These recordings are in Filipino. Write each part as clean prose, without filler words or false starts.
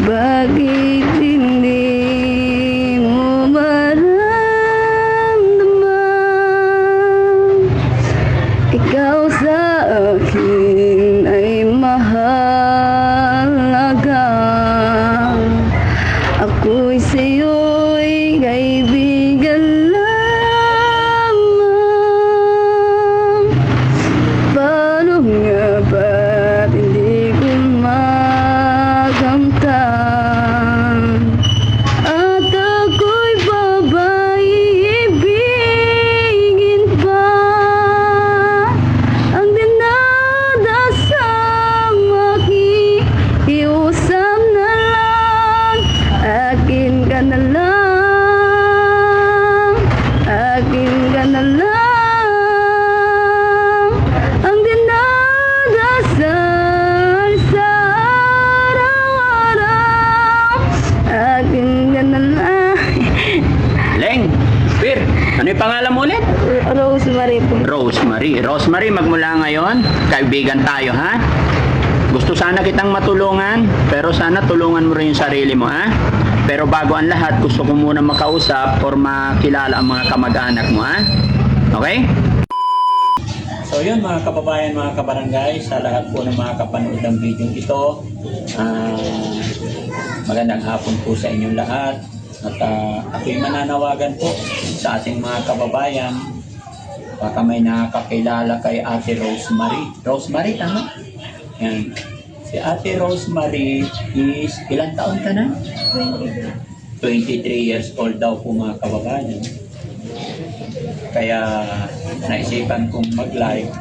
Bakit hindi mo maramdaman? Ikaw sa akin ay mahalaga. Ako'y sa'yo'y kaibigan lamang. Paano nga ba't hindi ko makamtan? At ako'y babaibigin pa. Ang dinadasang makikiusap na lang. Akin ka na lang, akin ka na lang. Ang dinadasal sa araw-araw. Akin ka na lang. Leng, Bir, ano yung pangalan mo ulit? Rosemary po. Rosemary. Rosemary, magmula ngayon, kaibigan tayo, ha? Gusto sana kitang matulungan, pero sana tulungan mo rin yung sarili mo, ha? Pero bago ang lahat, gusto ko muna makausap or makilala ang mga kamag-anak mo, ha? Okay? So yun mga kababayan, mga kabarangay, sa lahat po ng mga kapanood ng video ito, magandang hapon po sa inyong lahat. At ako'y mananawagan po sa ating mga kababayan. Baka may nakakilala kay Ate Rosemary. Rosemary, tama? Yan. Si Ate Rosemary is ilang taon ka na? 23 years old daw po mga kababayan. Kaya naisipan kong mag-live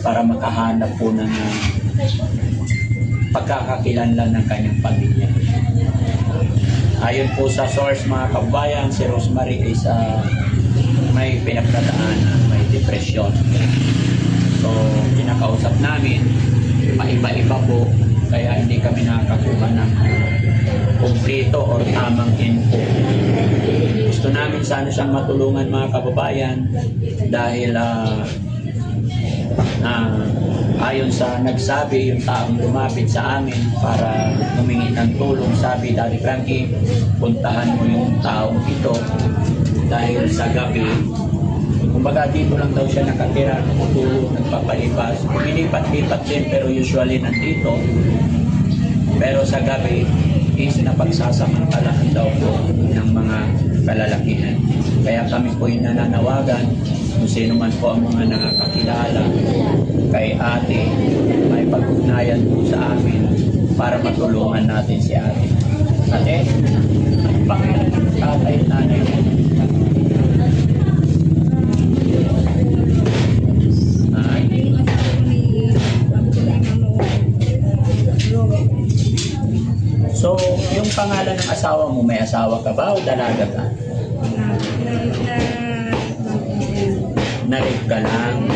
para makahanap po ng pagkakakilanlan ng kanyang pamilya. Ayon po sa source mga kababayan, si Rosemary is may pinagdadaanan, may depression. So, kinakausap namin, paiba-iba po, kaya hindi kami nakakakuha ng kumplito or tamang info. Gusto namin sana siyang matulungan mga kababayan dahil ayon sa nagsabi, yung taong lumapit sa amin para humingi ng tulong, sabi, Daddy Frankie, puntahan mo yung taong ito dahil sa gabi, kumbaga dito lang daw siya nakatira, tumutulog, nagpapalipas, lumilipat-lipat din pero usually nandito, pero sa gabi is napagsasamantalaan daw po ng mga kalalakihan. Kaya kami po yung nananawagan kung sino man po ang mga nakakakilala kay ate, may pag-ugnayan po sa amin para matulungan natin si ate. Ate, ang pangalan ng tatay at nanay mo? So, yung pangalan ng asawa mo, may asawa ka ba o dalaga ka? Na-rape ka lang?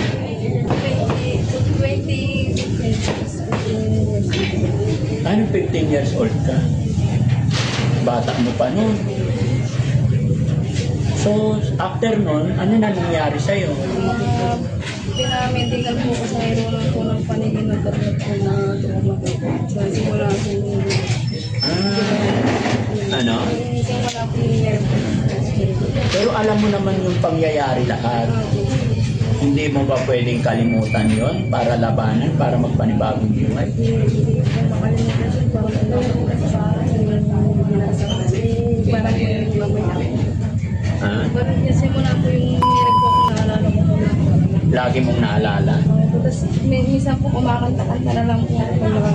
15 years old ka? Bata mo pa nun. So, after nun, ano na nangyari sa'yo? Pinamedical po ko sa hirungan po ng paningin ng tablet po na tumama po. So, simula po Ano? simula po yung nerve. Pero alam mo naman yung pangyayari lahat. Hindi mo ba pwedeng kalimutan yon para labanan, para magpanibagong buhay? Hindi ko makalimutan siya para parang yung mamaya. Parang simula po yung nerve po kung naalala ko po na. Lagi mong naalala. Tapos minsan po kumakanta-kanta na lang po ako.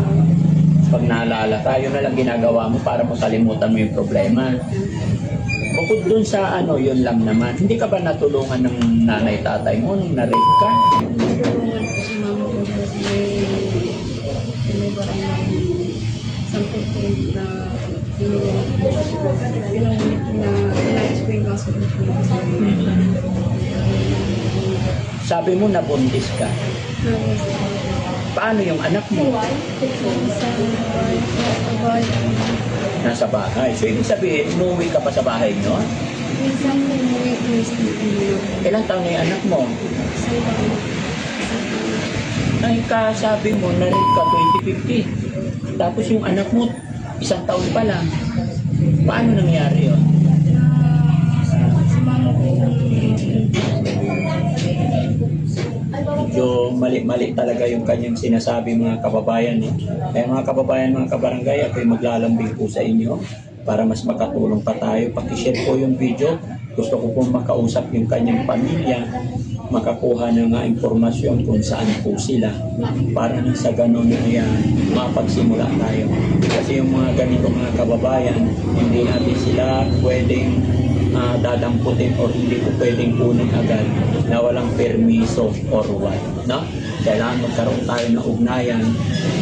Pag naalala ka, yun na lang ginagawa mo para makalimutan mo yung problema. Bukod dun sa ano, yun lang naman. Hindi ka ba natulungan ng nanay-tatay mo nung na-rape ka? Natulungan po si mama ko kasi may barang na 10% na pinungulit na inayos ko yung kaso ko. Sabi mo nabuntis ka. Paano yung anak mo? Nasa bahay. So, ibig sabihin, umuwi ka pa sa bahay nyo? Minsan po umuwi ko yung Ilang taon na yung anak mo? Ay, kasabi mo, na-rape ka 2015. Tapos yung anak mo, Isang taon pa lang. Paano nangyari yun? Si mama po Medyo mali-mali talaga yung kanyang sinasabi mga kababayan. Eh. Kaya mga kababayan, mga kabarangay, ako'y maglalambing po sa inyo para mas makatulong pa tayo. Pakishare po yung video. Gusto ko pong makausap yung kanyang pamilya, makakuha ng impormasyon kung saan po sila para nang sa ganun ay mapagsimula tayo. Kasi yung mga ganito mga kababayan, hindi natin sila pwedeng dadamputin or hindi ko pwedeng kunin agad na walang permiso or what, no? Kailangan magkaroon tayo ng ugnayan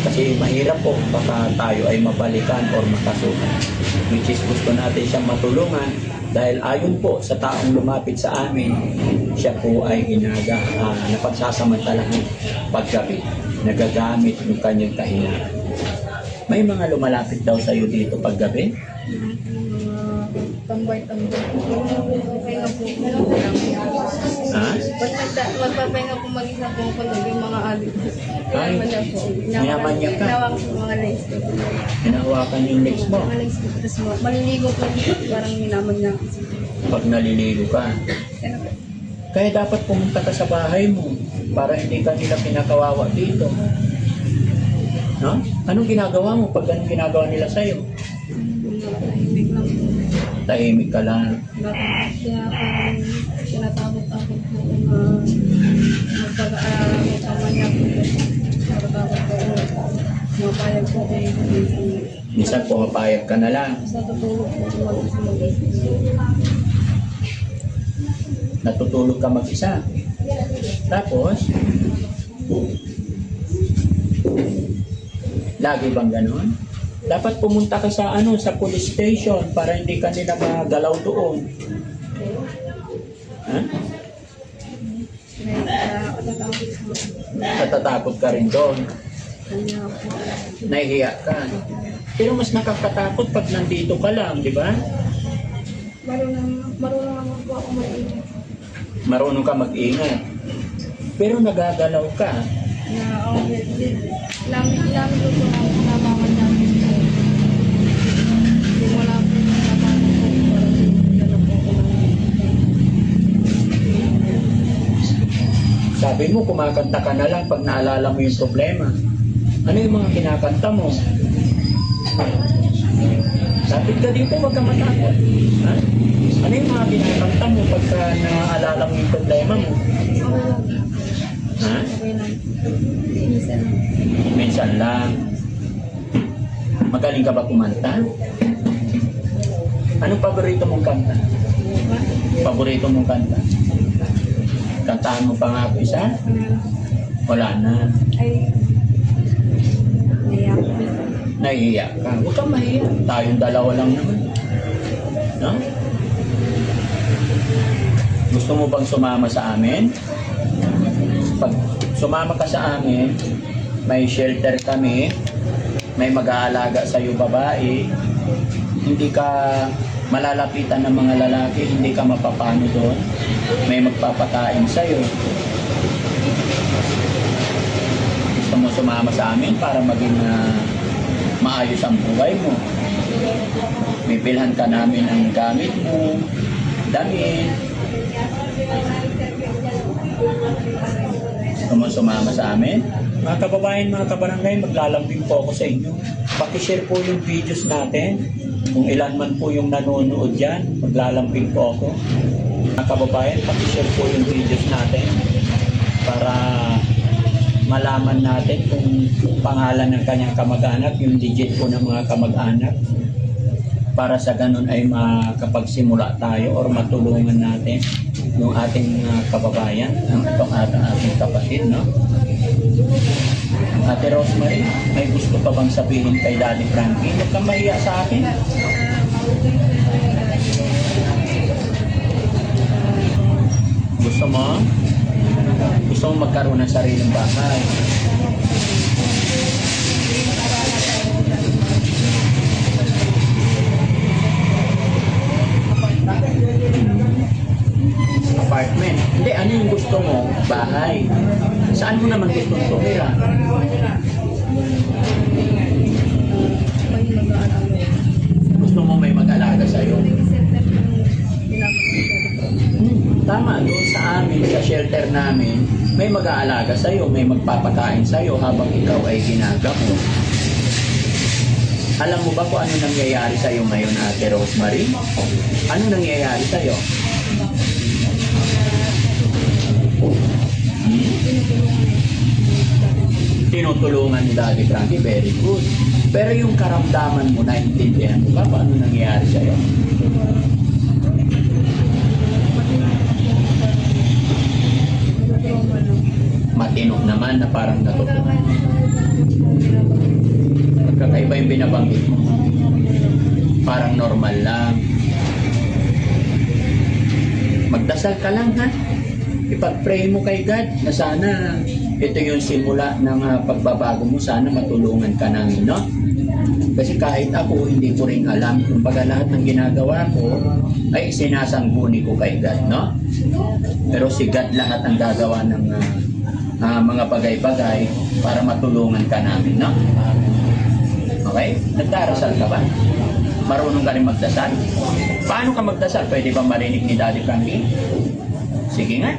kasi mahirap po baka tayo ay mabalikan or makasuhan, which is gusto natin siyang matulungan dahil ayon po sa taong lumapit sa amin, siya po ay napagsasamantalahan paggabi, nagagamit ng kanyang kahinaan. May mga lumalapit daw sa iyo dito paggabi? tambay-tambay. Magpapahinga po. Ha? Magpapahinga po mag-isa po ko yung mga adik. Ay, mayaman niya ka. Tinawag po mga legs ko. Hinahawakan yung legs mo. Mga legs ko. Tapos maliligo po. Parang minaman niya. Pag naliligo ka. Kaya dapat pumunta ka sa bahay mo para hindi ka nila pinakawawa dito. No? Anong ginagawa mo pag anong ginagawa nila sa'yo? Tahimik lang po. Tahimik ka lang. Kaya po tinatakot-takot po magpamanya po. Natatakot po. Mapayag po kayo. Minsan pumapayag ka na lang. Sa tutulog po mag-isip. Natutulog ka mag-isa. Tapos, lagi bang ganon? Dapat pumunta ka sa sa police station para hindi ka nila magalaw doon. Ha? Natatakot ka rin doon. Nahihiya ka. Pero mas nakakatakot pag nandito ka lang, di ba? Marunong naman po ako mag-ingat. Marunong ka mag-ingat. Pero nagagalaw ka. Lami ko po ang namaman namin. Kung wala po yung namaman ko, parang po ako Sabi mo, kumakanta ka na lang pag naalala mo yung problema. Ano yung mga kinakanta mo? Sapit ka dito, huwag kang matakot. Ha? Ano yung mga kinakanta mo pagka naalala mo yung problema mo? Ha? okay lang. Minsan lang. Minsan lang. Magaling ka ba kumanta? Anong paborito mong kanta? Paborito mong kanta? Kantahan mo pa nga ako isa? Wala na. Ay, naiyak. Nahihiya ka. Huwag kang mahiya. Tayong dalawa lang naman. No? Gusto mo bang sumama sa amin? Pag sumama ka sa amin, may shelter kami, may mag-aalaga sa iyo babae, hindi ka malalapitan ng mga lalaki, hindi ka mapapano doon, may magpapakain sa iyo. Gusto mo sumama sa amin para maging maayos ang buhay mo. Bibilhan ka namin ang gamit mo, damit. Gusto mo sumama sa amin? Mga kababayan, mga kabarangay, maglalambing po ako sa inyo. Pakishare po yung videos natin. Kung ilan man po yung nanonood dyan, maglalambing po ako. Mga kababayan, pakishare po yung videos natin para malaman natin kung pangalan ng kanyang kamag-anak, yung digit po ng mga kamag-anak, para sa ganun ay makapagsimula tayo or matulungan natin yung ating kababayan, itong ating kapatid, no? Ate Rosemary, may gusto pa bang sabihin kay Daddy Frankie? Huwag kang mahiya sa akin. Gusto mo? Gusto mo magkaroon ng sariling bahay? Apartment. Hindi, ano yung gusto mo? Bahay. Saan mo naman gusto tumira? May mag-aaral. namin, may mag-aalaga sa'yo, may magpapakain sa'yo habang ikaw ay ginagamo. Alam mo ba kung ano nangyayari sa'yo ngayon, Ate Rosemary? Ano nangyayari sa'yo? Tinutulungan ni Daddy Frankie, very good. Pero yung karamdaman mo, naintindihan mo ba kung ano nangyayari sa'yo? Matino naman na parang natutulog. Magkakaiba yung binabanggit mo. Parang normal lang. Magdasal ka lang, ha? Ipag-pray mo kay God na sana ito yung simula ng pagbabago mo. Sana matulungan ka namin, no? Kasi kahit ako, hindi ko rin alam. Kumbaga lahat ng ginagawa ko ay sinasangguni ko kay God, no? Pero si God lahat ang gagawa ng mga bagay-bagay para matulungan ka namin, no? Okay? Nagdarasal ka ba? Marunong ka rin magdasal? Paano ka magdasal? Pwede ba marinig ni Daddy Frankie? Sige nga.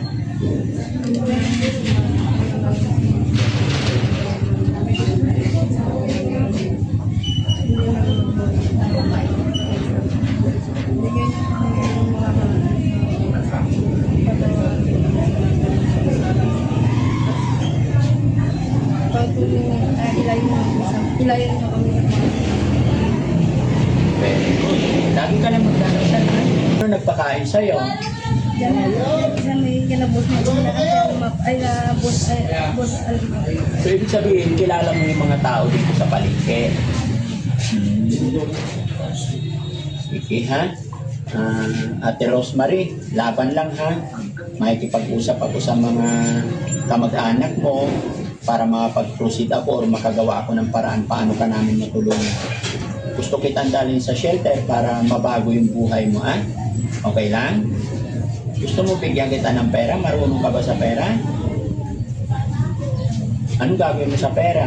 Ilayin mo kami. Very good. Lagi ka lang magdarasal, ha? Ano nagpakain sa'yo? Diyan may kinabos na boss So, ibig sabihin, kilala mo yung mga tao dito sa palengke. Sige, ha? Ate Rosemary, laban lang, ha? Makikipag-usap ako sa mga kamag-anak mo para makapag-proceed ako or makagawa ako ng paraan paano ka namin matulungan. Gusto kitang dalhin sa shelter para mabago yung buhay mo, ha? Okay lang? Gusto mo bigyan kita ng pera? Marunong ka ba sa pera? Anong gagawin mo sa pera?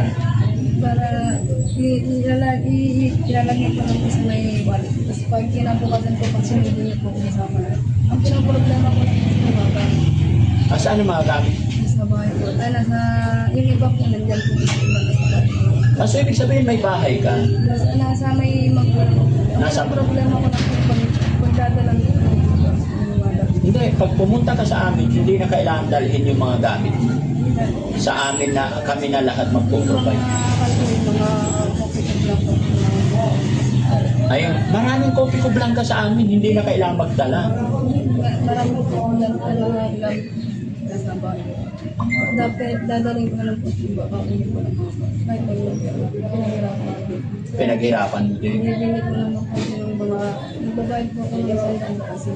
para ilalagay ko lang po sa may wallet. Tapos pag kinabukasan ko, pag sinili niyo po kasama. Ang pinaproblema ko lang sa baba. Saan ang mga gamit? Sa bahay po. Ay, nasa, yung iba po nandyan po sa iba na sa bahay. So, ibig sabihin may bahay ka? Nasa may magulang. Nasa- Ang problema ko lang po pagdadalang ko. Hindi, pag pumunta ka sa amin, hindi na kailangan dalhin yung mga gamit mo. Sa amin na, kami na lahat magpo-provide. Ayun, maraming kopi ko blanca sa amin, hindi na kailangan magdala. Maraming po ako lang ilang nasa bahay. Dapat dadaling ko lang po sa iba. Kakunin ko lang ako. Kahit pa yun, pinahirapan ko. Pinaghirapan mo din. Bibili ko naman po ng mga nagbabayad po ako ng isang tanda kasi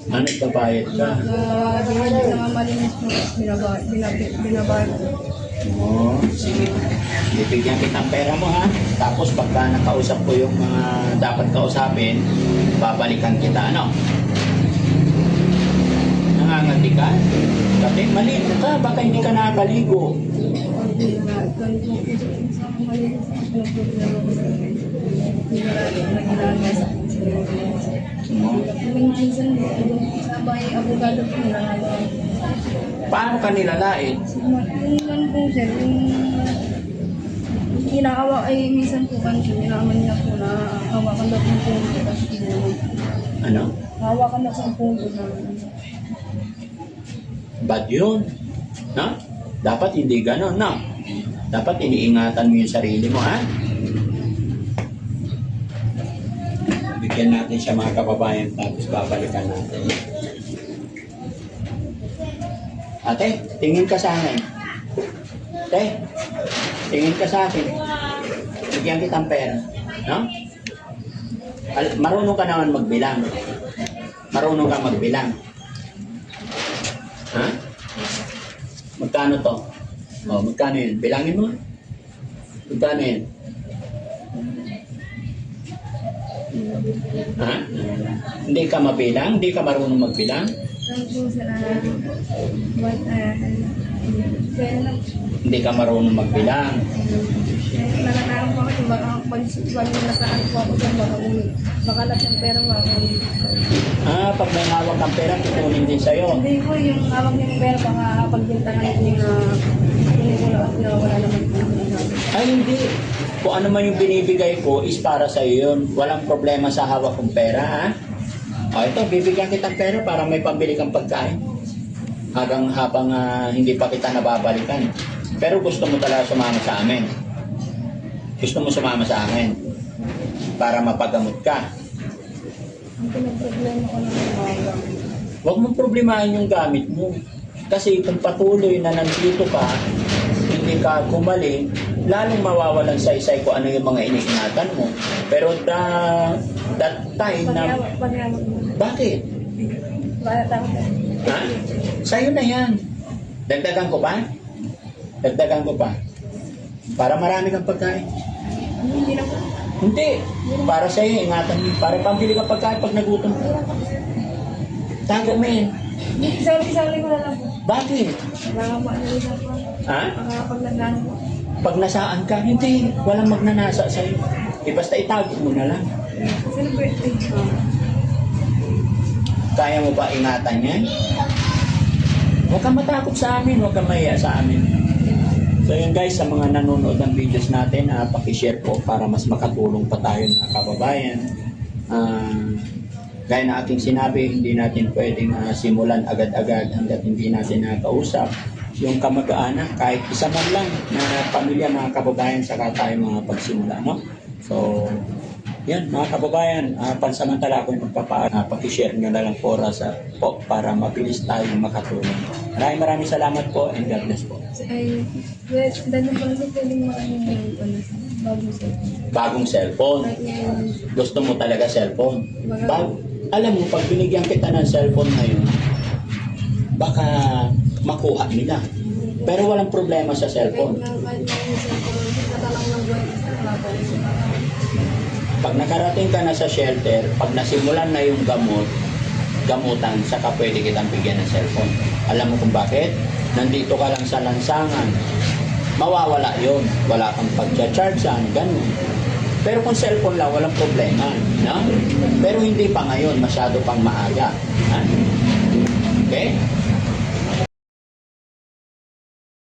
Ano nagbabayad ka? bibili na mga malinis po binabayad ko. Oo, sige. Bibigyan kitang pera mo ha. Tapos pagka nakausap ko yung mga dapat kausapin, babalikan kita, ano? Nangangati ka? Kasi maliit ka, baka hindi ka nakakaligo. Paano ka nilalait? Inaawa ay minsan po kan siya, ninaman niya po na hawakan daw po po. Ano? Hawakan na po po na. Bad yun. No? Dapat hindi ganon, no? Dapat iniingatan mo yung sarili mo, ha? Bigyan natin siya mga kababayan tapos babalikan natin. Ate, tingin ka sa akin. Ate, tingin ka sa akin. Bigyan kitang pera. No? Marunong ka naman magbilang. Marunong ka magbilang. Ha? Magkano to? O, magkano yun? Bilangin mo. Magkano yun? Ha? Hindi ka mabilang? Hindi ka marunong magbilang? Ano po sila, what, kaya na, Hindi ka marunong magbilang. nakakaroon po ako, baka pag nasaan po ako dyan, baka lahat ng pera mo ako. Pag may hawak kang pera, kukunin din sa'yo. Hindi po yung hawak niyo ng pera, baka pagbintangan niyo na hindi ko lang na wala naman po sinasabi. Ay, hindi. Kung ano man yung binibigay ko is para sa yun. Walang problema sa hawak kong pera, ha? O ito, bibigyan kitang pera para may pambili kang pagkain. Habang hindi pa kita nababalikan. Pero gusto mo talaga sumama sa amin. Gusto mo sumama sa amin para mapagamot ka. Ang pinag-problema ko ng hawak. Huwag mong problemahin yung gamit mo. Kasi kung patuloy na nandito ka, hindi ka gumaling, lalong mawawalan sa isay kung ano yung mga iniingatan mo. Pero that time na... Paghawak mo. Bakit? Wala tao. Ha? Sa'yo na yan. Dagdagan ko pa? Dagdagan ko pa. Para marami kang pagkain. Hindi na po. Hindi. Para sa'yo, ingatan mo. Para pambili ka pagkain pag nagutom ka. Tago mo yan. Isang linggo na lang po. Bakit? Baka po ano rin po. Ha? Baka pag nagdaan po. Pag nasaan ka, hindi. Walang magnanasa sa'yo. Basta itago mo na lang. Sino birthday? Kaya mo ba ingatan yan? Huwag kang matakot sa amin. Huwag kang mahiya sa amin. So yun guys, sa mga nanonood ng videos natin, pakishare po para mas makatulong pa tayo mga kababayan. Gaya na aking sinabi, hindi natin pwedeng simulan agad-agad hanggat hindi natin nakausap yung kamag-anak, kahit isa man lang na pamilya mga kababayan, saka tayo mga pagsimula, no? So, yan mga kababayan, pansamantala ako yung pakishare nyo na lang po para mabilis tayo makatulong. Maraming salamat po and God bless po. Ay, dahil po lang sa pwedeng maraming bagong cellphone. Bagong cellphone. Kahit ngayon, Gusto mo talaga cellphone. Alam mo, pag binigyan kita ng cellphone ngayon, baka makuha nila. Pero walang problema sa cellphone. kahit na yung cellphone, natalang ng buhay, wala po. Pag nakarating ka na sa shelter, pag nasimulan na yung gamutan, saka pwede kitang bigyan ng cellphone. Alam mo kung bakit? Nandito ka lang sa lansangan. Mawawala yon. Wala kang pag-chargean, ganun. Pero kung cellphone lang, walang problema. No? Pero hindi pa ngayon, masyado pang maaga. Ha? Okay?